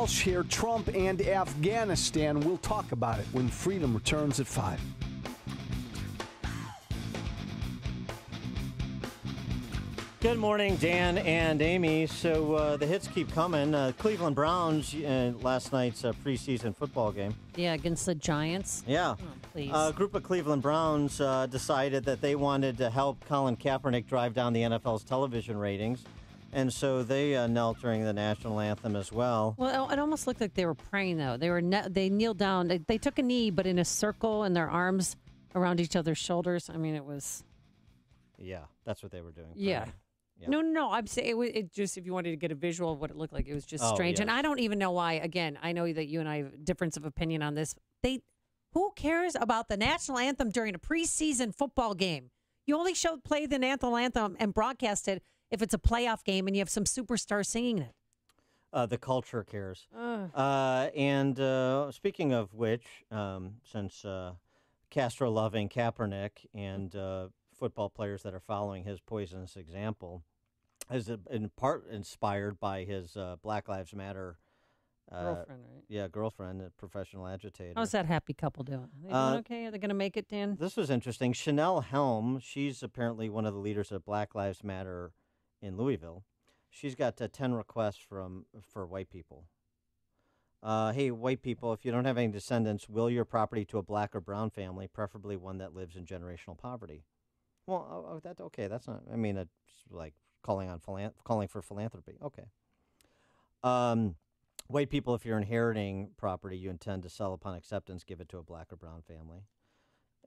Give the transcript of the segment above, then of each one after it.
Walsh here. Trump and Afghanistan. We'll talk about it when Freedom returns at 5. Good morning, Dan and Amy. So the hits keep coming. Cleveland Browns, last night's preseason football game. Yeah, against the Giants. Yeah. Oh, please. A group of Cleveland Browns decided that they wanted to help Colin Kaepernick drive down the NFL's television ratings. And so they knelt during the national anthem as well. Well, it almost looked like they were praying, though. They kneeled down. They took a knee, but in a circle, and their arms around each other's shoulders. I mean, it was... Yeah, that's what they were doing. Yeah. Yeah. No. I'm saying it just, if you wanted to get a visual of what it looked like, it was just strange. Yes. And I don't even know why. Again, I know that you and I have a difference of opinion on this. Who cares about the national anthem during a preseason football game? You only play the national anthem and broadcast it if it's a playoff game and you have some superstar singing it. The culture cares. And speaking of which, since Castro-loving Kaepernick and football players that are following his poisonous example is in part inspired by his Black Lives Matter Girlfriend, right? Yeah, girlfriend, a professional agitator. How's that happy couple doing? Are they doing okay? Are they going to make it, Dan? This was interesting. Chanel Helm, she's apparently one of the leaders of Black Lives Matter in Louisville. She's got 10 requests for white people. Hey, white people, if you don't have any descendants, will your property to a black or brown family, preferably one that lives in generational poverty. Well, that's not. I mean, it's like calling for philanthropy. Okay. White people, if you're inheriting property you intend to sell upon acceptance, give it to a black or brown family.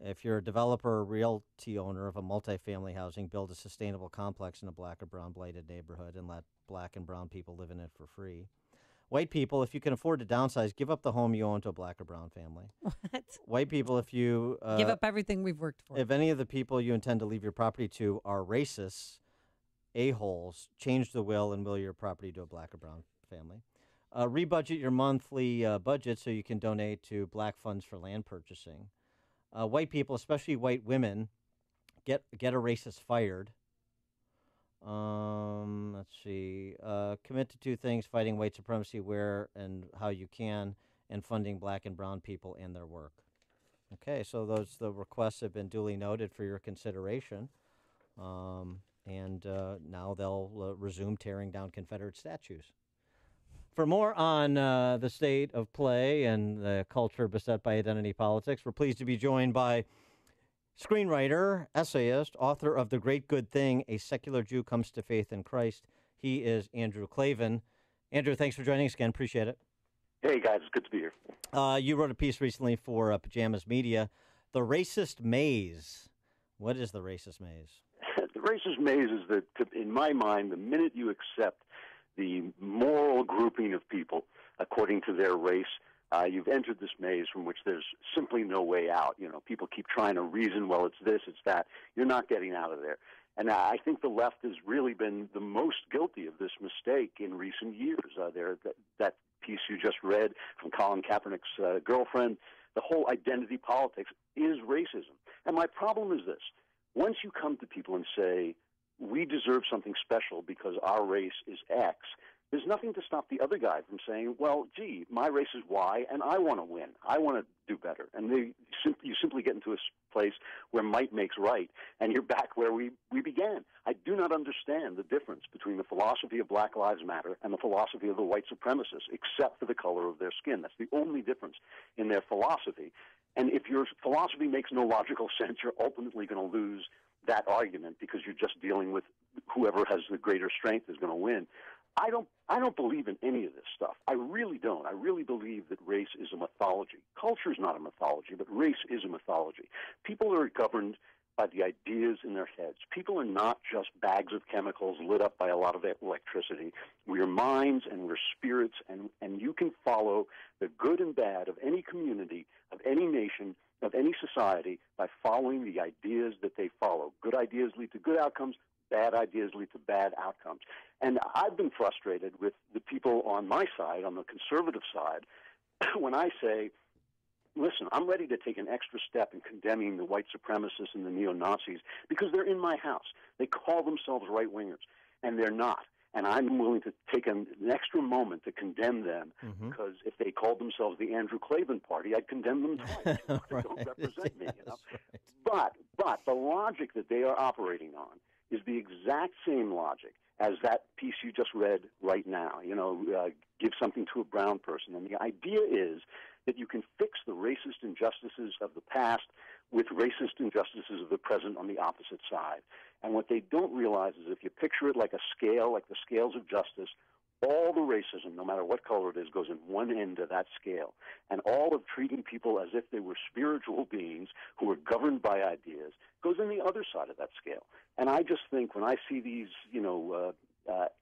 If you're a developer or realty owner of a multifamily housing, build a sustainable complex in a black or brown blighted neighborhood and let black and brown people live in it for free. White people, if you can afford to downsize, give up the home you own to a black or brown family. What? White people, if you... give up everything we've worked for. If any of the people you intend to leave your property to are racists, a-holes, change the will and will your property to a black or brown family. Rebudget your monthly budget so you can donate to black funds for land purchasing. White people, especially white women, get a racist fired. Let's see. Commit to 2 things: fighting white supremacy where and how you can, and funding black and brown people and their work. Okay, so the requests have been duly noted for your consideration. And now they'll resume tearing down Confederate statues. For more on the state of play and the culture beset by identity politics, we're pleased to be joined by screenwriter, essayist, author of The Great Good Thing, A Secular Jew Comes to Faith in Christ. He is Andrew Klavan. Andrew, thanks for joining us again. Appreciate it. Hey, guys. It's good to be here. You wrote a piece recently for Pajamas Media, The Racist Maze. What is the racist maze? The racist maze is that, in my mind, the minute you accept the moral grouping of people according to their race, you've entered this maze from which there's simply no way out. You know, people keep trying to reason, well, it's this, it's that. You're not getting out of there. And I think the left has really been the most guilty of this mistake in recent years. That piece you just read from Colin Kaepernick's girlfriend, the whole identity politics is racism. And my problem is this. Once you come to people and say, we deserve something special because our race is X, there's nothing to stop the other guy from saying, well, gee, my race is Y, and I want to win. I want to do better. And you simply get into a place where might makes right, and you're back where we began. I do not understand the difference between the philosophy of Black Lives Matter and the philosophy of the white supremacists, except for the color of their skin. That's the only difference in their philosophy. And if your philosophy makes no logical sense, you're ultimately going to lose that argument because you're just dealing with whoever has the greater strength is going to win. I don't believe in any of this stuff. I really don't. I really believe that race is a mythology. Culture is not a mythology, but race is a mythology. People are governed by the ideas in their heads. People are not just bags of chemicals lit up by a lot of electricity. We are minds and we're spirits, and you can follow the good and bad of any community, of any nation, of any society by following the ideas that they follow. Good ideas lead to good outcomes. Bad ideas lead to bad outcomes. And I've been frustrated with the people on my side, on the conservative side, when I say, listen, I'm ready to take an extra step in condemning the white supremacists and the neo-Nazis because they're in my house. They call themselves right-wingers, and they're not. And I'm willing to take an extra moment to condemn them, Mm-hmm. because if they called themselves the Andrew Klavan Party, I'd condemn them twice. They don't represent me, you know. Right. But the logic that they are operating on is the exact same logic as that piece you just read right now. Give something to a brown person. And the idea is that you can fix the racist injustices of the past with racist injustices of the present on the opposite side. And what they don't realize is if you picture it like a scale, like the scales of justice, all the racism, no matter what color it is, goes in one end of that scale. And all of treating people as if they were spiritual beings who are governed by ideas goes in the other side of that scale. And I just think when I see these,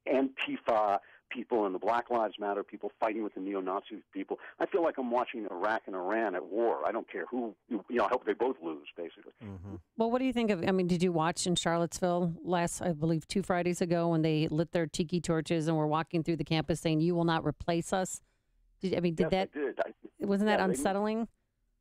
Antifa people and the Black Lives Matter people fighting with the neo-Nazi people, I feel like I'm watching Iraq and Iran at war. I don't care who, I hope they both lose, basically. Mm-hmm. Well, what do you think of, did you watch in Charlottesville last, I believe, 2 Fridays ago when they lit their tiki torches and were walking through the campus saying, "You will not replace us"? Yes, I did. Wasn't that unsettling?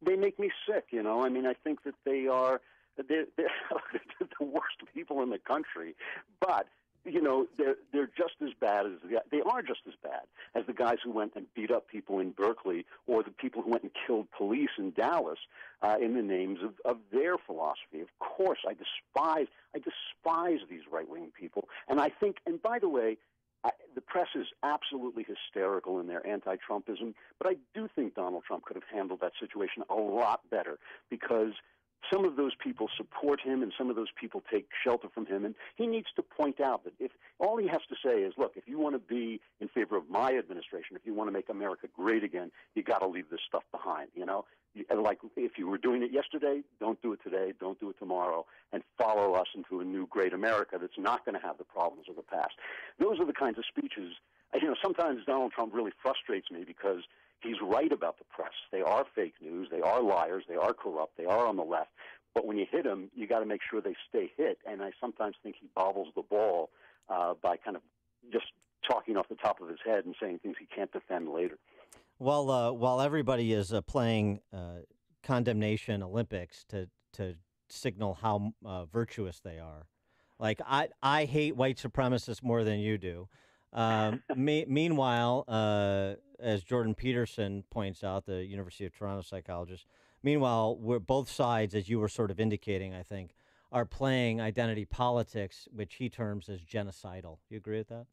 They make me sick, I think that they're the worst people in the country, but they're just as bad as they are just as bad as the guys who went and beat up people in Berkeley, or the people who went and killed police in Dallas in the names of their philosophy. Of course, I despise these right-wing people, and I think. And by the way, the press is absolutely hysterical in their anti-Trumpism, but I do think Donald Trump could have handled that situation a lot better, because some of those people support him and some of those people take shelter from him. And he needs to point out that if all he has to say is, look, if you want to be in favor of my administration, if you want to make America great again, you got to leave this stuff behind, Like if you were doing it yesterday, don't do it today, don't do it tomorrow, and follow us into a new great America that's not going to have the problems of the past. Those are the kinds of speeches. Sometimes Donald Trump really frustrates me because he's right about the press. They are fake news. They are liars. They are corrupt. They are on the left. But when you hit them, you got to make sure they stay hit. And I sometimes think he bobbles the ball by kind of just talking off the top of his head and saying things he can't defend later. Well, while everybody is playing condemnation Olympics to signal how virtuous they are, like I hate white supremacists more than you do. Meanwhile, as Jordan Peterson points out, the University of Toronto psychologist, meanwhile, we're both sides, as you were sort of indicating, I think, are playing identity politics, which he terms as genocidal. Do you agree with that?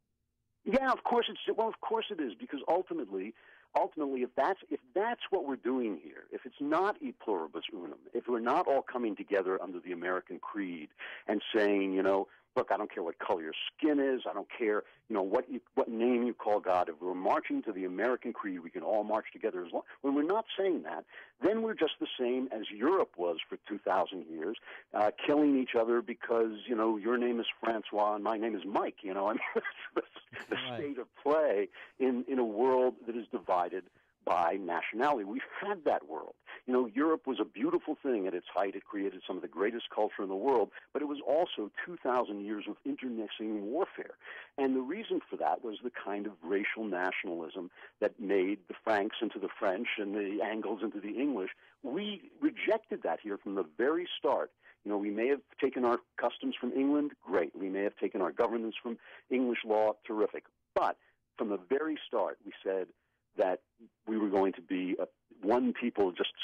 Yeah, of course of course it is, because ultimately, if that's what we're doing here, if it's not e pluribus unum, if we're not all coming together under the American creed and saying, look, I don't care what color your skin is. I don't care, what name you call God. If we're marching to the American creed, we can all march together. When we're not saying that, then we're just the same as Europe was for 2,000 years, killing each other because, your name is Francois and my name is Mike. The state of play in a world that is divided by nationality. We've had that world. Europe was a beautiful thing at its height. It created some of the greatest culture in the world, but it was also 2,000 years of internecine warfare. And the reason for that was the kind of racial nationalism that made the Franks into the French and the Angles into the English. We rejected that here from the very start. We may have taken our customs from England, great. We may have taken our governance from English law, terrific. But from the very start, we said that we were going to be one people just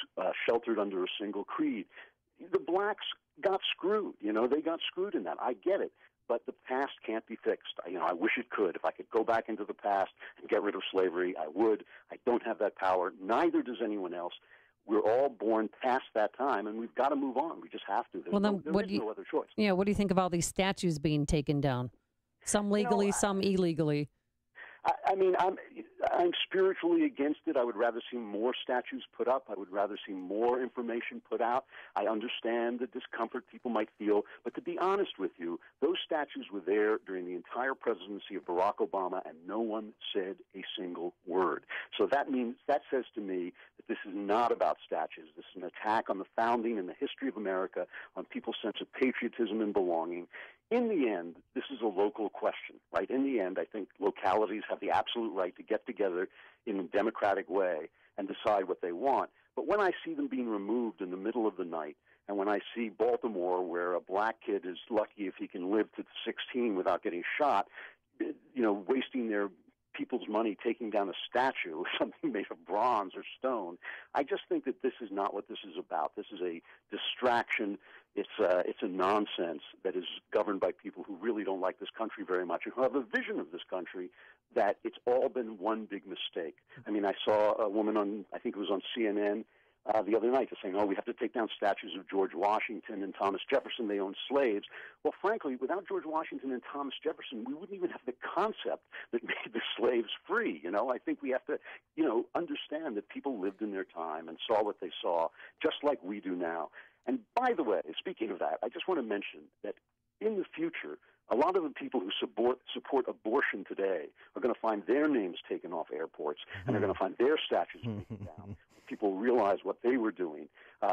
sheltered under a single creed. The blacks got screwed. They got screwed in that. I get it. But the past can't be fixed. I wish it could. If I could go back into the past and get rid of slavery, I would. I don't have that power. Neither does anyone else. We're all born past that time, and we've got to move on. We just have to. There is no other choice. Yeah, what do you think of all these statues being taken down? Some legally, some illegally. I'm spiritually against it. I would rather see more statues put up. I would rather see more information put out. I understand the discomfort people might feel, but to be honest with you, those statues were there during the entire presidency of Barack Obama, and no one said a single word. So that says to me that this is not about statues. This is an attack on the founding and the history of America, on people's sense of patriotism and belonging. In the end, this is a local question, right? In the end, I think localities have the absolute right to get together in a democratic way and decide what they want. But when I see them being removed in the middle of the night, and when I see Baltimore, where a black kid is lucky if he can live to 16 without getting shot, wasting their people's money taking down a statue, something made of bronze or stone. I just think that this is not what this is about. This is a distraction. It's a nonsense that is governed by people who really don't like this country very much and who have a vision of this country that it's all been one big mistake. I mean, I saw a woman on, I think it was on CNN, the other night, saying, we have to take down statues of George Washington and Thomas Jefferson. They owned slaves. Well, frankly, without George Washington and Thomas Jefferson, we wouldn't even have the concept that made the slaves free. I think we have to, understand that people lived in their time and saw what they saw, just like we do now. And by the way, speaking of that, I just want to mention that in the future, a lot of the people who support abortion today are going to find their names taken off airports and are going to find their statues taken down. People realize what they were doing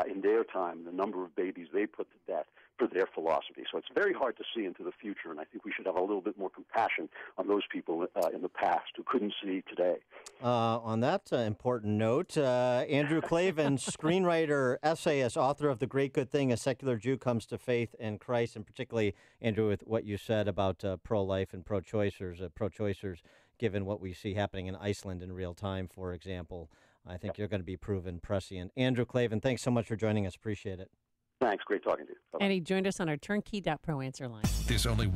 in their time, the number of babies they put to death for their philosophy. So it's very hard to see into the future, and I think we should have a little bit more compassion on those people in the past who couldn't see today. On that important note, Andrew Klavan, screenwriter, essayist, author of The Great Good Thing, A Secular Jew Comes to Faith in Christ, and particularly, Andrew, with what you said about pro-life and pro-choicers, given what we see happening in Iceland in real time, for example. I think you're going to be proven prescient. Andrew Klavan, thanks so much for joining us. Appreciate it. Thanks. Great talking to you. Bye-bye. And he joined us on our turnkey.pro answer line. There's only one.